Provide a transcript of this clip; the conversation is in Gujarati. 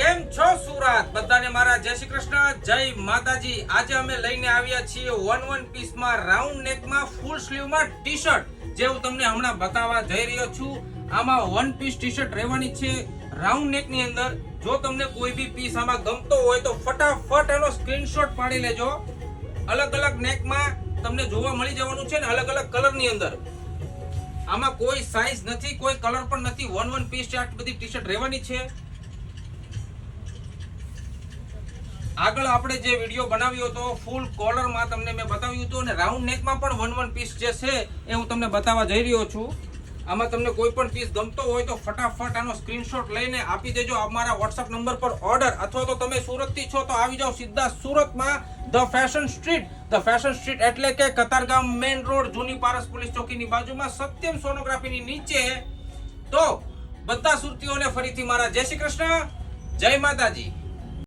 કેમ છો સુરત? બધાને મારા જય શ્રી કૃષ્ણ, જય માતાજી. આજે અમે લઈને આવ્યા છીએ વન પીસ માં રાઉન્ડ નેક માં ફૂલ સ્લીવ માં ટી-શર્ટ, જે હું તમને હમણાં બતાવવા જઈ રહ્યો છું. આમાં વન પીસ ટી-શર્ટ રહેવાની છે રાઉન્ડ નેક ની અંદર. જો તમને કોઈ બી પીસ આમાં ગમતો હોય તો ફટાફટ એનો સ્ક્રીનશોટ પાડી લેજો. અલગ અલગ નેક માં તમને જોવા મળી જવાનું છે ને, અલગ અલગ કલર ની અંદર. આમાં કોઈ સાઈઝ નથી, કોઈ કલર પણ નથી. વન પીસ આટલી બધી ટી-શર્ટ રહેવાની છે. આગળ આપણે જે વિડીયો બનાવ્યો હતો ફૂલ કોલર માં તમને મેં બતાવ્યું હતું, અને રાઉન્ડ નેક માં પણ વન પીસ જે છે એ હું તમને બતાવવા જઈ રહ્યો છું. આમાં તમને કોઈ પણ પીસ ગમતો હોય તો ફટાફટ આનો સ્ક્રીનશોટ લઈને આપી દેજો અમારા WhatsApp નંબર પર ઓર્ડર. અથવા તો તમે સુરત થી છો તો આવી જાઓ સીધા સુરતમાં the fashion street. The fashion street એટલે કે કતારગામ મેઇન રોડ, જૂની પારસ પોલીસ ચોકીની બાજુમાં, સત્યમ સોનોગ્રાફીની નીચે. તો બધા સુરતીઓને ફરીથી મારા જય શ્રી કૃષ્ણ, જય માતાજી.